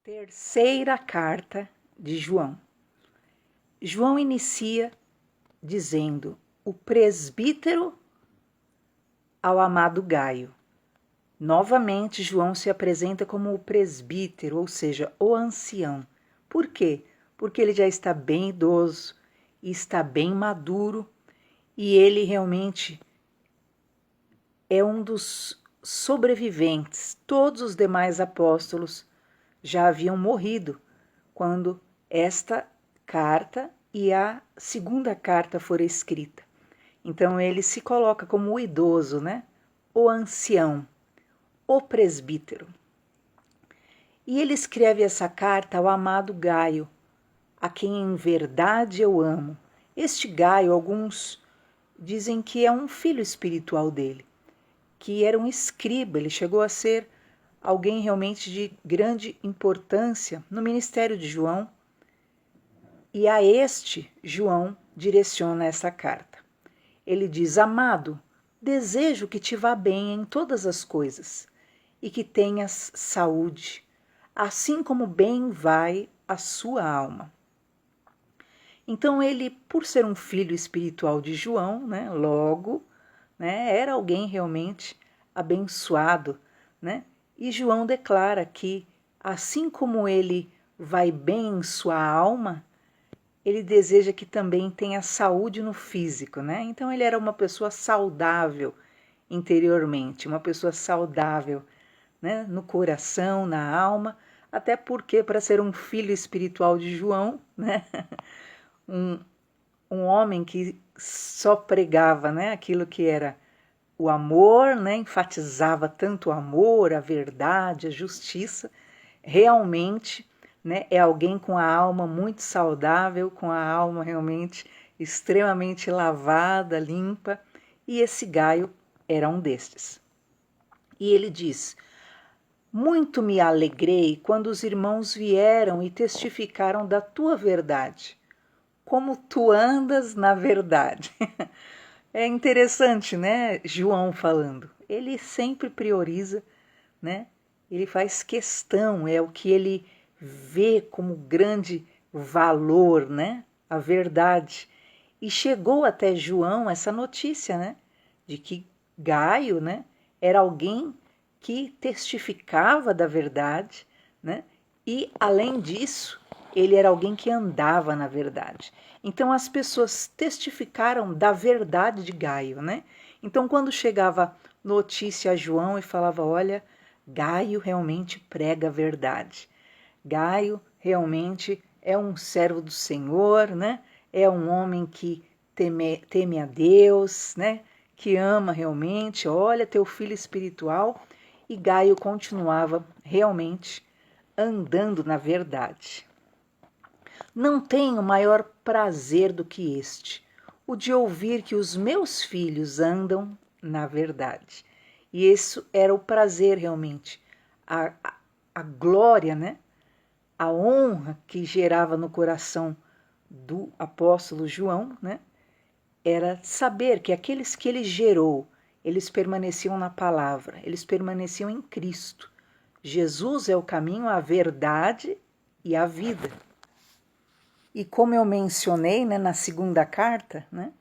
Terceira carta de João. João inicia dizendo: o presbítero ao amado Gaio. Novamente, João se apresenta como o presbítero, ou seja, o ancião. Por quê? Porque ele já está bem idoso e está bem maduro, e ele realmente é um dos sobreviventes. Todos os demais apóstolos já haviam morrido quando esta carta e a segunda carta foram escrita. Então ele se coloca como o idoso, né? O ancião, o presbítero. E ele escreve essa carta ao amado Gaio, a quem em verdade eu amo. Este Gaio, alguns dizem que é um filho espiritual dele, que era um escriba, ele chegou a ser alguém realmente de grande importância no ministério de João, e a este João direciona essa carta. Ele diz: amado, desejo que te vá bem em todas as coisas e que tenhas saúde, assim como bem vai a sua alma. Então ele, por ser um filho espiritual de João, né, logo, né, era alguém realmente abençoado, né? E João declara que, assim como ele vai bem em sua alma, ele deseja que também tenha saúde no físico, né? Então ele era uma pessoa saudável interiormente, uma pessoa saudável, né? No coração, na alma, até porque para ser um filho espiritual de João, né? um homem que só pregava, né? Aquilo que era o amor, né? Enfatizava tanto o amor, a verdade, a justiça, realmente, né, é alguém com a alma muito saudável, com a alma realmente extremamente lavada, limpa, e esse Gaio era um destes. E ele diz: muito me alegrei quando os irmãos vieram e testificaram da tua verdade, como tu andas na verdade. É interessante, né? João falando. Ele sempre prioriza, né? Ele faz questão, é o que ele vê como grande valor, né? A verdade. E chegou até João essa notícia, né? De que Gaio, né? Era alguém que testificava da verdade, né? E, além disso, ele era alguém que andava na verdade. Então, as pessoas testificaram da verdade de Gaio, né? Então, quando chegava notícia a João e falava: olha, Gaio realmente prega a verdade. Gaio realmente é um servo do Senhor, né? É um homem que teme a Deus, né? Que ama realmente. Olha, teu filho espiritual. E Gaio continuava realmente andando na verdade. Não tenho maior prazer do que este, o de ouvir que os meus filhos andam na verdade. E isso era o prazer realmente, a glória, né? A honra que gerava no coração do apóstolo João, né? Era saber que aqueles que ele gerou, eles permaneciam na palavra, eles permaneciam em Cristo. Jesus é o caminho, a verdade e a vida. E como eu mencionei, né, na segunda carta, né,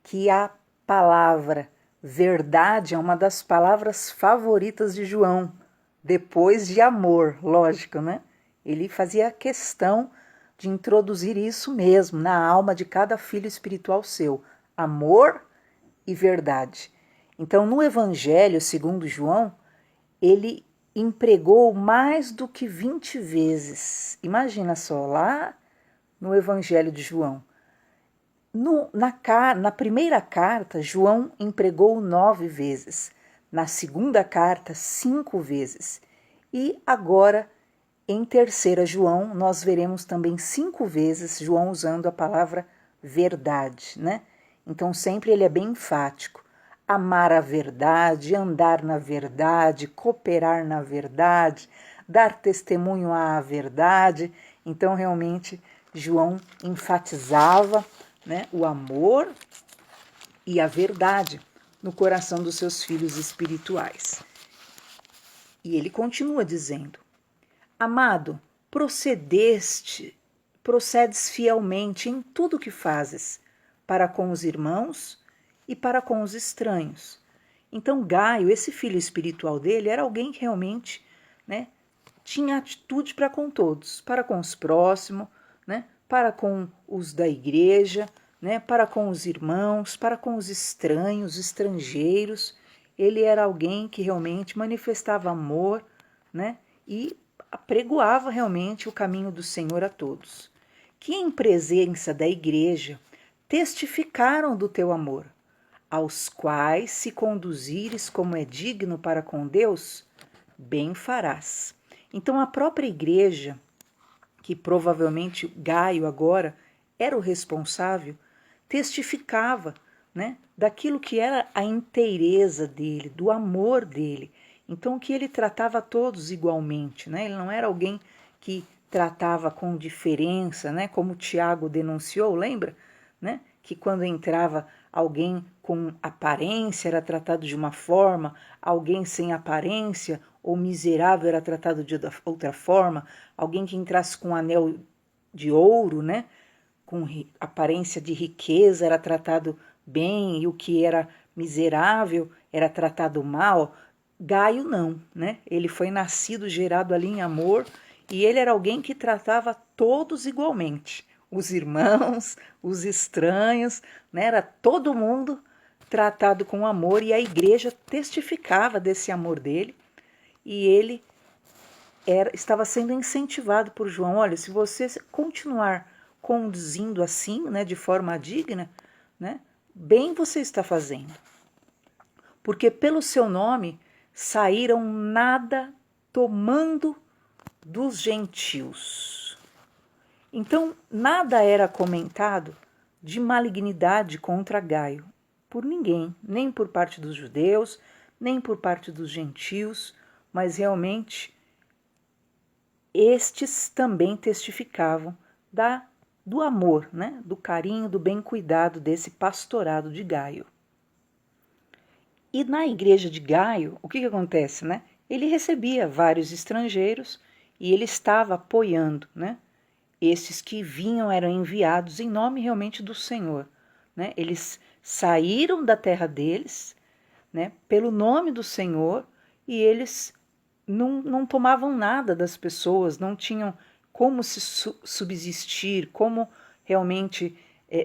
que a palavra verdade é uma das palavras favoritas de João, depois de amor, lógico, né? Ele fazia questão de introduzir isso mesmo na alma de cada filho espiritual seu, amor e verdade. Então, no Evangelho segundo João, ele empregou mais do que 20 vezes. Imagina só, lá no Evangelho de João. Na primeira carta, João empregou 9 vezes. Na segunda carta, 5 vezes. E agora, em terceira João, nós veremos também 5 vezes João usando a palavra verdade, né? Então sempre ele é bem enfático. Amar a verdade, andar na verdade, cooperar na verdade, dar testemunho à verdade. Então realmente João enfatizava, né, o amor e a verdade no coração dos seus filhos espirituais. E ele continua dizendo: amado, procedes fielmente em tudo que fazes, para com os irmãos e para com os estranhos. Então Gaio, esse filho espiritual dele, era alguém que realmente, né, tinha atitude para com todos, para com os próximos, né, para com os da igreja, né, para com os irmãos, para com os estranhos, estrangeiros. Ele era alguém que realmente manifestava amor, né, e apregoava realmente o caminho do Senhor a todos, que em presença da igreja testificaram do teu amor, aos quais se conduzires como é digno para com Deus, bem farás. Então a própria igreja, que provavelmente Gaio agora era o responsável, testificava, né, daquilo que era a inteireza dele, do amor dele. Então que ele tratava todos igualmente, né? Ele não era alguém que tratava com diferença, né, como Tiago denunciou, lembra? Né? Que quando entrava alguém com aparência era tratado de uma forma, alguém sem aparência ou miserável era tratado de outra forma, alguém que entrasse com um anel de ouro, né, com aparência de riqueza era tratado bem e o que era miserável era tratado mal. Gaio não, né? Ele foi nascido, gerado ali em amor e ele era alguém que tratava todos igualmente. Os irmãos, os estranhos, né? Era todo mundo tratado com amor e a igreja testificava desse amor dele e ele estava sendo incentivado por João. Olha, se você continuar conduzindo assim, né, de forma digna, né, bem você está fazendo. Porque pelo seu nome saíram nada tomando dos gentios. Então, nada era comentado de malignidade contra Gaio, por ninguém, nem por parte dos judeus, nem por parte dos gentios, mas realmente estes também testificavam do amor, né, do carinho, do bem cuidado desse pastorado de Gaio. E na igreja de Gaio, o que acontece, né? Ele recebia vários estrangeiros e ele estava apoiando, né? Esses que vinham eram enviados em nome realmente do Senhor, né? Eles saíram da terra deles, né? Pelo nome do Senhor e eles não tomavam nada das pessoas, não tinham como se subsistir, como realmente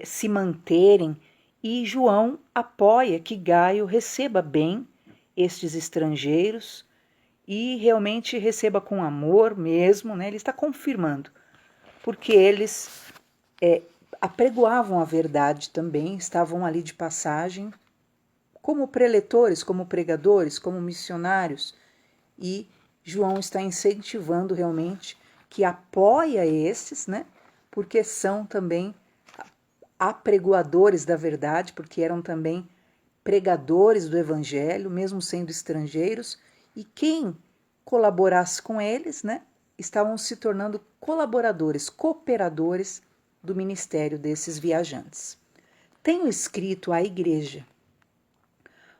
se manterem. E João apoia que Gaio receba bem estes estrangeiros e realmente receba com amor mesmo, né? Ele está confirmando, porque eles apregoavam a verdade também, estavam ali de passagem, como preletores, como pregadores, como missionários, e João está incentivando realmente que apoia esses, né? Porque são também apregoadores da verdade, porque eram também pregadores do evangelho, mesmo sendo estrangeiros, e quem colaborasse com eles, né, estavam se tornando colaboradores, cooperadores do ministério desses viajantes. Tenho escrito à igreja,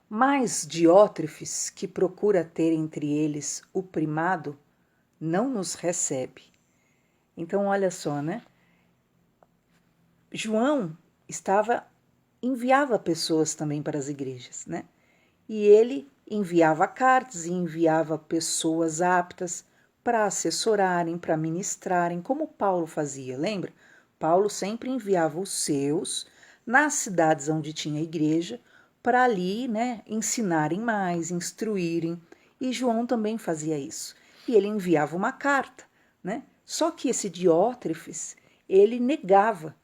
mas Diótrefes, que procura ter entre eles o primado, não nos recebe. Então, olha só, né? João enviava pessoas também para as igrejas, né? E ele enviava cartas e enviava pessoas aptas para assessorarem, para ministrarem, como Paulo fazia, lembra? Paulo sempre enviava os seus nas cidades onde tinha igreja para ali, né, ensinarem mais, instruírem. E João também fazia isso. E ele enviava uma carta, né? Só que esse Diótrefes, ele negava,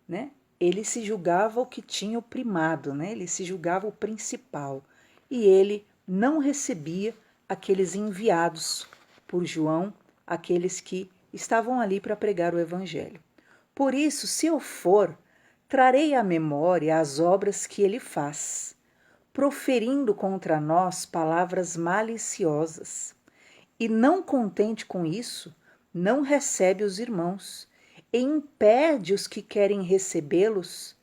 né? Ele se julgava o que tinha o primado, né? Ele se julgava o principal. E ele não recebia aqueles enviados por João, aqueles que estavam ali para pregar o evangelho. Por isso, se eu for, trarei à memória as obras que ele faz, proferindo contra nós palavras maliciosas. E não contente com isso, não recebe os irmãos, e impede os que querem recebê-los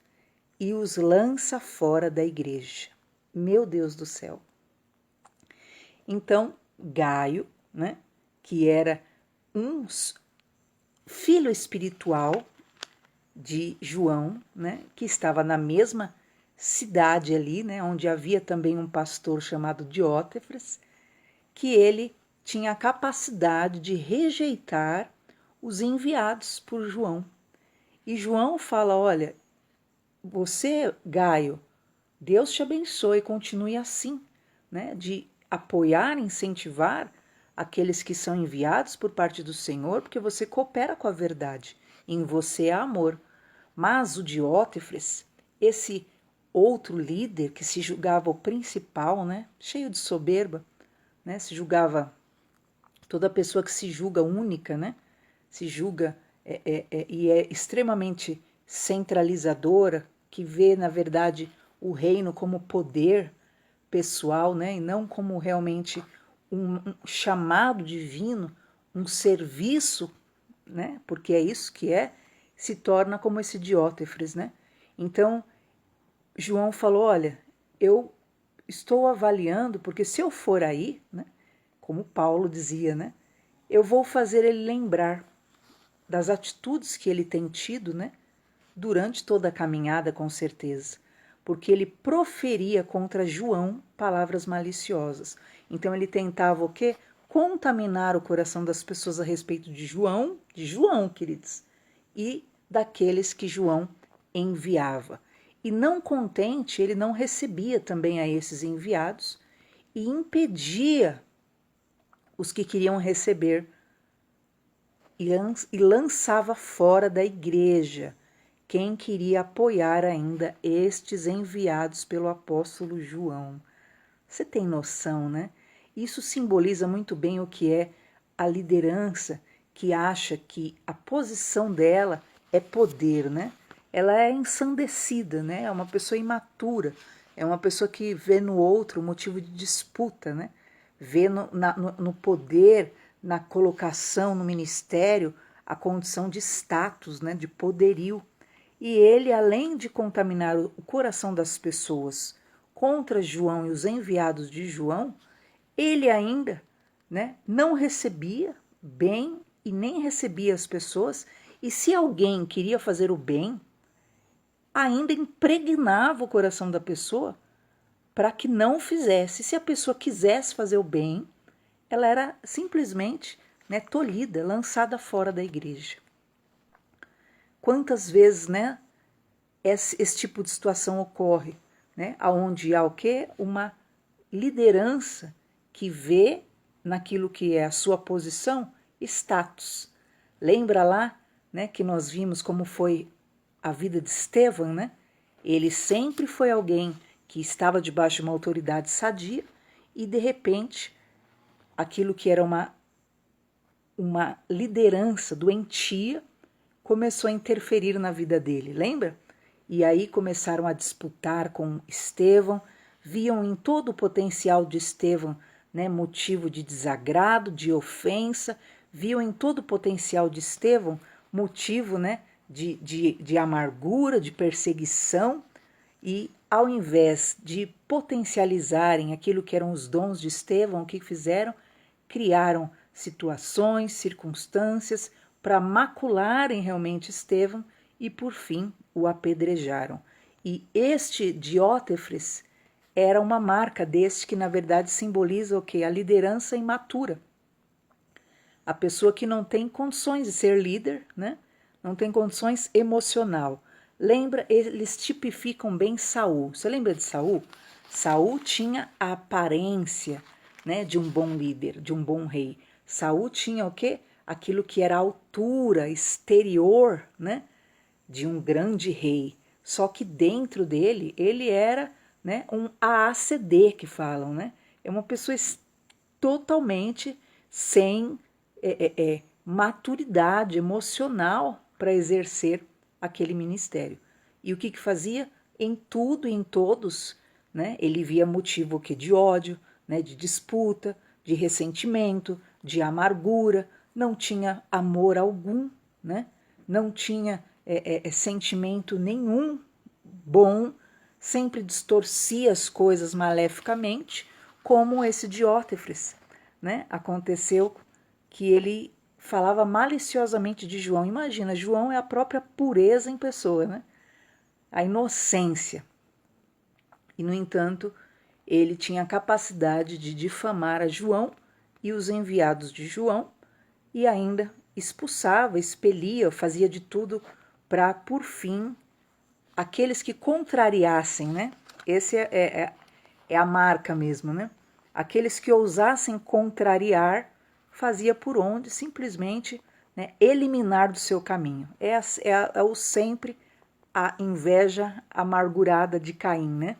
e os lança fora da igreja. Meu Deus do céu. Então, Gaio, né, que era filho espiritual de João, né, que estava na mesma cidade ali, né, onde havia também um pastor chamado Diótrefes, que ele tinha a capacidade de rejeitar os enviados por João. E João fala: olha, você, Gaio, Deus te abençoe, continue assim, né, de apoiar, incentivar aqueles que são enviados por parte do Senhor, porque você coopera com a verdade, em você há amor. Mas o Diótrefes, esse outro líder que se julgava o principal, né, cheio de soberba, né, se julgava, toda pessoa que se julga única, né, se julga e é extremamente centralizadora, que vê, na verdade, o reino como poder pessoal, né, e não como realmente um chamado divino, um serviço, né, porque é isso que é, se torna como esse Diótrefes, né? Então, João falou: olha, eu estou avaliando, porque se eu for aí, né, como Paulo dizia, né, eu vou fazer ele lembrar das atitudes que ele tem tido, né, durante toda a caminhada, com certeza, porque ele proferia contra João palavras maliciosas. Então ele tentava o quê? Contaminar o coração das pessoas a respeito de João, queridos, e daqueles que João enviava. E não contente, ele não recebia também a esses enviados e impedia os que queriam receber e lançava fora da igreja quem queria apoiar ainda estes enviados pelo apóstolo João. Você tem noção, né? Isso simboliza muito bem o que é a liderança que acha que a posição dela é poder, né? Ela é ensandecida, né? É uma pessoa imatura, é uma pessoa que vê no outro motivo de disputa, né? Vê no poder, na colocação no ministério, a condição de status, né? De poderio. E ele, além de contaminar o coração das pessoas contra João e os enviados de João, ele ainda, né, não recebia bem e nem recebia as pessoas, e se alguém queria fazer o bem, ainda impregnava o coração da pessoa para que não fizesse. Se a pessoa quisesse fazer o bem, ela era simplesmente, né, tolhida, lançada fora da igreja. Quantas vezes, né, esse tipo de situação ocorre, né, onde há o quê? Uma liderança que vê naquilo que é a sua posição status. Lembra lá, né, que nós vimos como foi a vida de Estevão, né? Ele sempre foi alguém que estava debaixo de uma autoridade sadia e, de repente, aquilo que era uma liderança doentia começou a interferir na vida dele, lembra? E aí começaram a disputar com Estevão, viam em todo o potencial de Estevão, né, motivo de desagrado, de ofensa, viam em todo o potencial de Estevão motivo, né, de amargura, de perseguição, e ao invés de potencializarem aquilo que eram os dons de Estevão, o que fizeram? Criaram situações, circunstâncias para macularem realmente Estevão e, por fim, o apedrejaram. E este Diótrefes era uma marca deste que, na verdade, simboliza o quê? A liderança imatura. A pessoa que não tem condições de ser líder, né? Não tem condições emocional. Lembra, eles tipificam bem Saul. Você lembra de Saul? Saul tinha a aparência, né, de um bom líder, de um bom rei. Saul tinha o quê? Aquilo que era a altura exterior, né, de um grande rei. Só que dentro dele, ele era, né, um AACD que falam, né? É uma pessoa totalmente sem maturidade emocional para exercer aquele ministério. E o que fazia? Em tudo e em todos, né, ele via motivo que de ódio, né, de disputa, de ressentimento, de amargura, não tinha amor algum, né, não tinha sentimento nenhum bom, sempre distorcia as coisas maleficamente, como esse Diótrefes, né? Aconteceu que ele falava maliciosamente de João. Imagina, João é a própria pureza em pessoa, né? A inocência. E, no entanto, ele tinha a capacidade de difamar a João e os enviados de João, e ainda expulsava, expelia, fazia de tudo para, por fim, aqueles que contrariassem, né? Esse é a marca mesmo, né? Aqueles que ousassem contrariar, fazia por onde simplesmente, né, eliminar do seu caminho. É o sempre a inveja amargurada de Caim, né?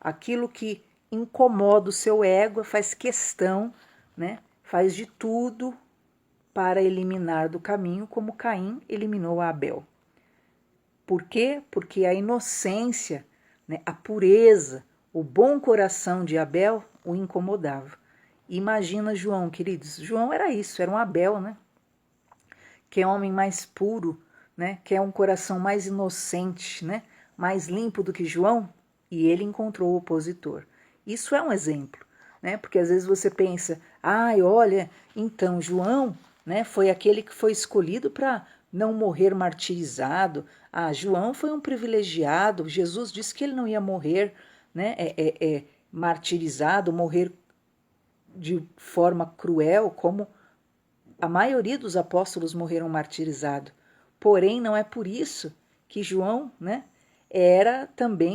Aquilo que incomoda o seu ego, faz questão, né? Faz de tudo para eliminar do caminho, como Caim eliminou Abel. Por quê? Porque a inocência, né, a pureza, o bom coração de Abel o incomodava. Imagina João, queridos. João era isso, era um Abel, né? Que é um homem mais puro, né? Que é um coração mais inocente, né? Mais limpo do que João, e ele encontrou o opositor. Isso é um exemplo, né? Porque às vezes você pensa, olha, então João, né, foi aquele que foi escolhido para não morrer martirizado. João foi um privilegiado. Jesus disse que ele não ia morrer, né, martirizado, morrer de forma cruel, como a maioria dos apóstolos morreram martirizados. Porém, não é por isso que João, né,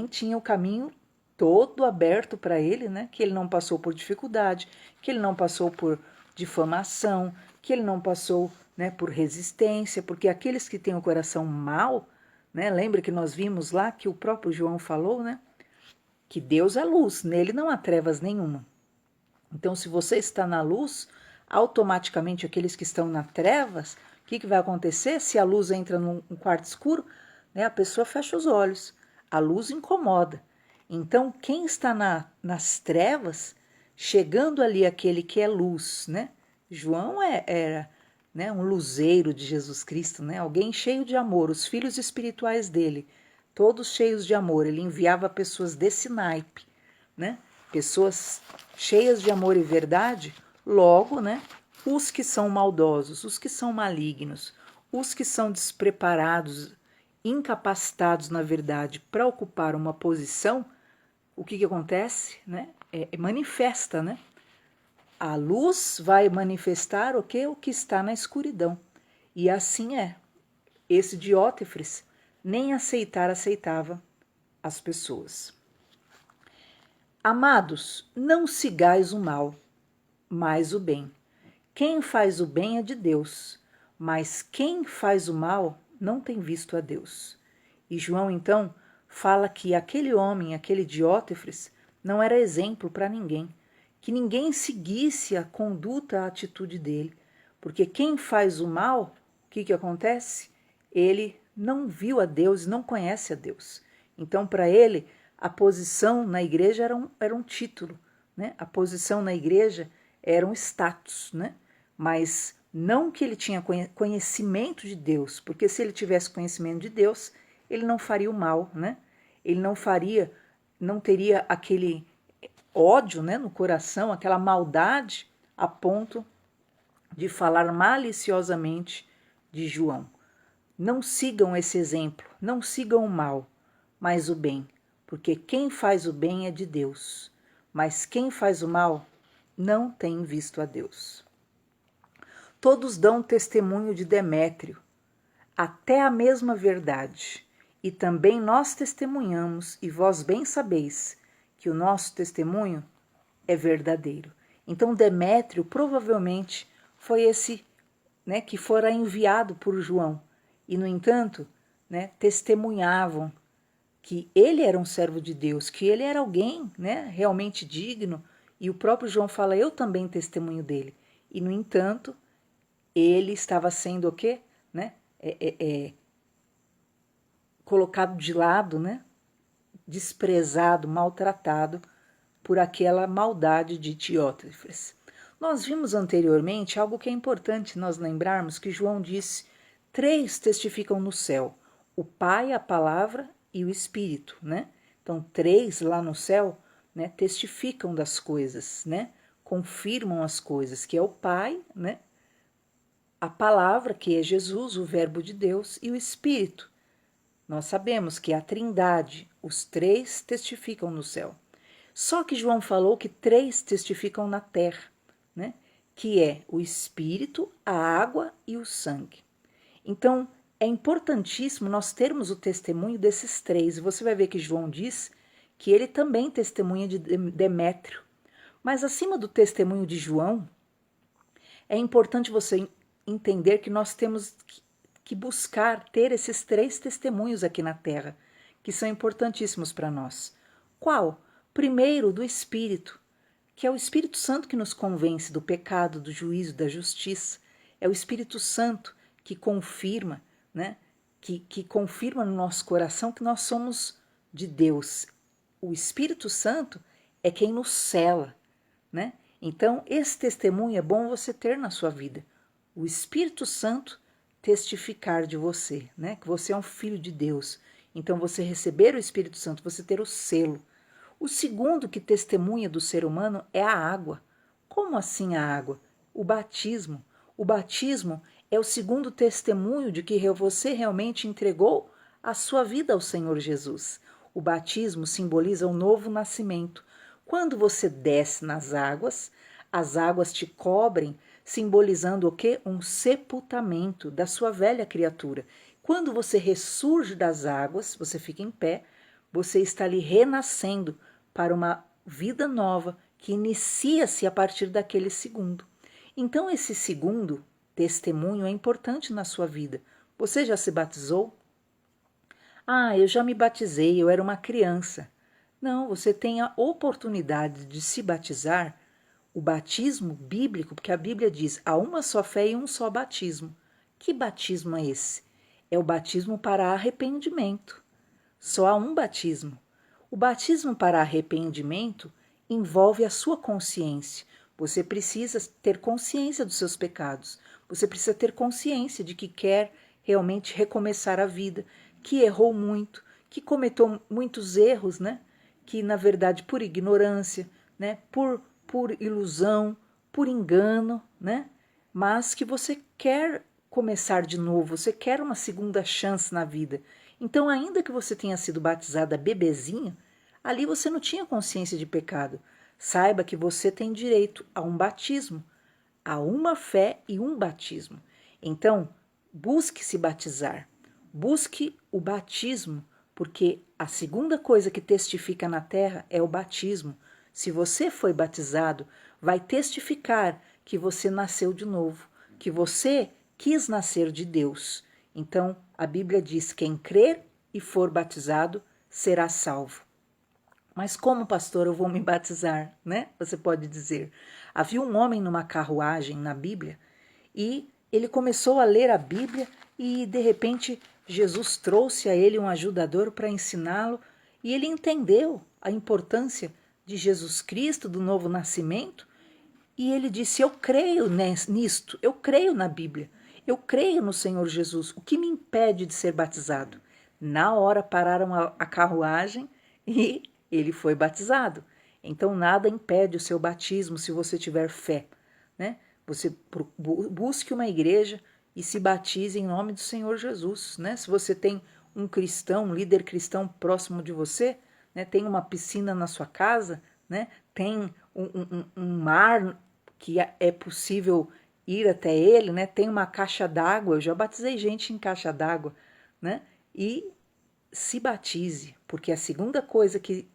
tinha o caminho todo aberto para ele, né, que ele não passou por dificuldade, que ele não passou por difamação, que ele não passou, né, por resistência, porque aqueles que têm o coração mau, né, lembra que nós vimos lá que o próprio João falou, né, que Deus é luz, nele não há trevas nenhuma. Então, se você está na luz, automaticamente aqueles que estão nas trevas, o que vai acontecer? Se a luz entra num quarto escuro, né, a pessoa fecha os olhos. A luz incomoda. Então, quem está nas trevas, chegando ali aquele que é luz, né? João era, né, um luzeiro de Jesus Cristo, né? Alguém cheio de amor, os filhos espirituais dele, todos cheios de amor. Ele enviava pessoas desse naipe, né? Pessoas cheias de amor e verdade. Logo, né, os que são maldosos, os que são malignos, os que são despreparados, incapacitados, na verdade, para ocupar uma posição, o que acontece? Né? Manifesta, né? A luz vai manifestar o que está na escuridão. E assim é. Esse Diótrefes nem aceitava as pessoas. Amados, não sigais o mal, mas o bem. Quem faz o bem é de Deus, mas quem faz o mal não tem visto a Deus. E João, então, fala que aquele homem, aquele Diótrefes, não era exemplo para ninguém, que ninguém seguisse a conduta, a atitude dele, porque quem faz o mal, o que acontece? Ele não viu a Deus, não conhece a Deus. Então, para ele, a posição na igreja era um título, né? A posição na igreja era um status, né? Mas não que ele tinha conhecimento de Deus, porque se ele tivesse conhecimento de Deus, ele não faria o mal, né? Ele não teria aquele ódio, né, no coração, aquela maldade a ponto de falar maliciosamente de João. Não sigam esse exemplo, não sigam o mal, mas o bem, porque quem faz o bem é de Deus, mas quem faz o mal não tem visto a Deus. Todos dão testemunho de Demétrio, até a mesma verdade, e também nós testemunhamos, e vós bem sabeis que o nosso testemunho é verdadeiro. Então Demétrio provavelmente foi esse, né, que fora enviado por João, e no entanto, né, testemunhavam que ele era um servo de Deus, que ele era alguém, né, realmente digno, e o próprio João fala, eu também testemunho dele. E no entanto, ele estava sendo o quê? Né? Colocado de lado, né? Desprezado, maltratado por aquela maldade de Diótrefes. Nós vimos anteriormente algo que é importante nós lembrarmos, que João disse, 3 testificam no céu, o Pai, a Palavra e o Espírito, né? Então 3 lá no céu, né, testificam das coisas, né? Confirmam as coisas, que é o Pai, né? a palavra, que é Jesus, o Verbo de Deus, e o Espírito. Nós sabemos que a Trindade, os três testificam no céu. Só que João falou que três testificam na terra, né? Que é o Espírito, a água e o sangue. Então, é importantíssimo nós termos o testemunho desses três. E você vai ver que João diz que ele também testemunha de Demétrio. Mas acima do testemunho de João, é importante você entender que nós temos que buscar ter esses três testemunhos aqui na Terra, que são importantíssimos para nós. Qual? Primeiro, do Espírito, que é o Espírito Santo que nos convence do pecado, do juízo, da justiça. É o Espírito Santo que confirma, né? Que confirma no nosso coração que nós somos de Deus. O Espírito Santo é quem nos cela, né? Então, esse testemunho é bom você ter na sua vida. O Espírito Santo testificar de você, né? Que você é um filho de Deus. Então, você receber o Espírito Santo, você ter o selo. O segundo que testemunha do ser humano é a água. Como assim a água? O batismo. O batismo é o segundo testemunho de que você realmente entregou a sua vida ao Senhor Jesus. O batismo simboliza um novo nascimento. Quando você desce nas águas, as águas te cobrem, simbolizando o quê? Um sepultamento da sua velha criatura. Quando você ressurge das águas, você fica em pé, você está ali renascendo para uma vida nova que inicia-se a partir daquele segundo. Então, esse segundo testemunho é importante na sua vida. Você já se batizou? Ah, eu já me batizei, eu era uma criança. Não, você tem a oportunidade de se batizar, o batismo bíblico, porque a Bíblia diz: há uma só fé e um só batismo. Que batismo é esse? É o batismo para arrependimento. Só há um batismo. O batismo para arrependimento envolve a sua consciência. Você precisa ter consciência dos seus pecados. Você precisa ter consciência de que quer realmente recomeçar a vida, que errou muito, que cometeu muitos erros, né? Que na verdade por ignorância, né? Por ilusão, por engano, né? Mas que você quer começar de novo, você quer uma segunda chance na vida. Então, ainda que você tenha sido batizada bebezinho, ali você não tinha consciência de pecado. Saiba que você tem direito a um batismo, a uma fé e um batismo. Então, busque se batizar, busque o batismo, porque a segunda coisa que testifica na terra é o batismo. Se você foi batizado, vai testificar que você nasceu de novo, que você quis nascer de Deus. Então, a Bíblia diz: quem crer e for batizado será salvo. Mas como, pastor, eu vou me batizar, né? Você pode dizer. Havia um homem numa carruagem na Bíblia e ele começou a ler a Bíblia e, de repente, Jesus trouxe a ele um ajudador para ensiná-lo e ele entendeu a importância de Jesus Cristo, do novo nascimento, e ele disse: eu creio nisto, eu creio na Bíblia, eu creio no Senhor Jesus, o que me impede de ser batizado? Na hora pararam a carruagem e ele foi batizado. Então nada impede o seu batismo se você tiver fé, né? Você busque uma igreja e se batize em nome do Senhor Jesus, né? Se você tem um cristão, um líder cristão próximo de você, né? Tem uma piscina na sua casa, né? Tem um mar que é possível ir até ele, né? Tem uma caixa d'água, eu já batizei gente em caixa d'água, né? E se batize, porque a segunda coisa que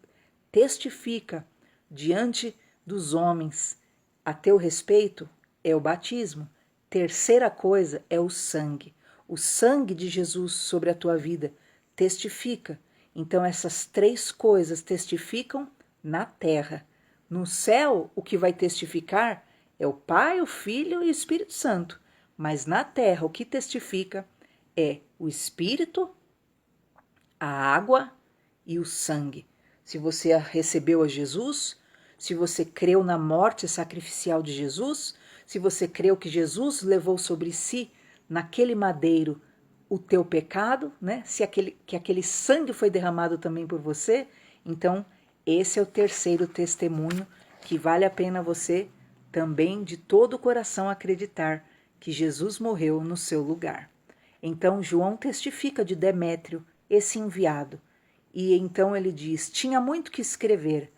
testifica diante dos homens a teu respeito é o batismo. Terceira coisa é o sangue. O sangue de Jesus sobre a tua vida testifica. Então essas três coisas testificam na terra. No céu, o que vai testificar é o Pai, o Filho e o Espírito Santo. Mas na terra, o que testifica é o Espírito, a água e o sangue. Se você recebeu a Jesus, se você creu na morte sacrificial de Jesus, se você creu que Jesus levou sobre si, naquele madeiro, o teu pecado, né? Que aquele sangue foi derramado também por você, então esse é o terceiro testemunho que vale a pena você também de todo o coração acreditar que Jesus morreu no seu lugar. Então João testifica de Demétrio, esse enviado, e então ele diz: tinha muito que escrever,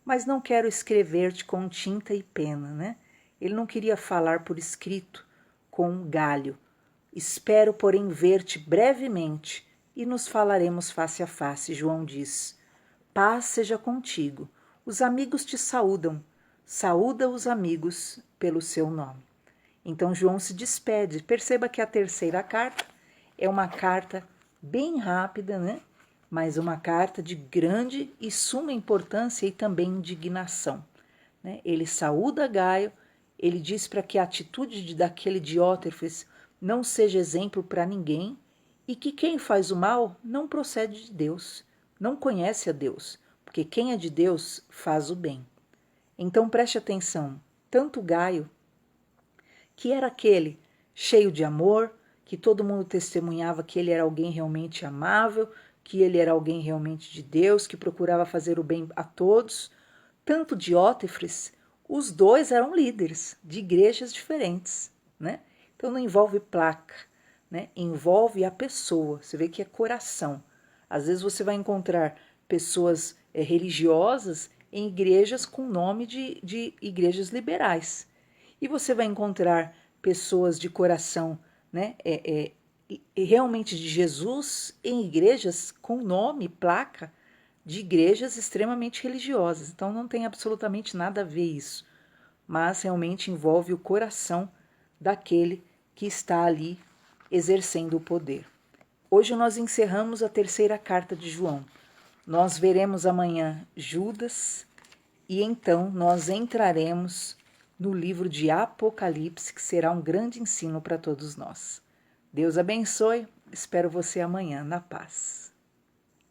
mas não quero escrever-te com tinta e pena, né? Ele não queria falar por escrito com galho. Espero, porém, ver-te brevemente e nos falaremos face a face. João diz: paz seja contigo. Os amigos te saúdam. Saúda os amigos pelo seu nome. Então João se despede. Perceba que a terceira carta é uma carta bem rápida, né? Mas uma carta de grande e suma importância e também indignação, né? Ele saúda Gaio, ele diz para que a atitude daquele Diótrefes não seja exemplo para ninguém e que quem faz o mal não procede de Deus, não conhece a Deus, porque quem é de Deus faz o bem. Então preste atenção, tanto Gaio, que era aquele cheio de amor, que todo mundo testemunhava que ele era alguém realmente amável, que ele era alguém realmente de Deus, que procurava fazer o bem a todos, tanto Diótrefes, os dois eram líderes de igrejas diferentes, né? Então não envolve placa, né? Envolve a pessoa, você vê que é coração. Às vezes você vai encontrar pessoas religiosas em igrejas com nome de igrejas liberais. E você vai encontrar pessoas de coração, né, realmente de Jesus em igrejas com nome, placa, de igrejas extremamente religiosas. Então não tem absolutamente nada a ver isso, mas realmente envolve o coração daquele que está ali exercendo o poder. Hoje nós encerramos a terceira carta de João. Nós veremos amanhã Judas e então nós entraremos no livro de Apocalipse, que será um grande ensino para todos nós. Deus abençoe, espero você amanhã na paz.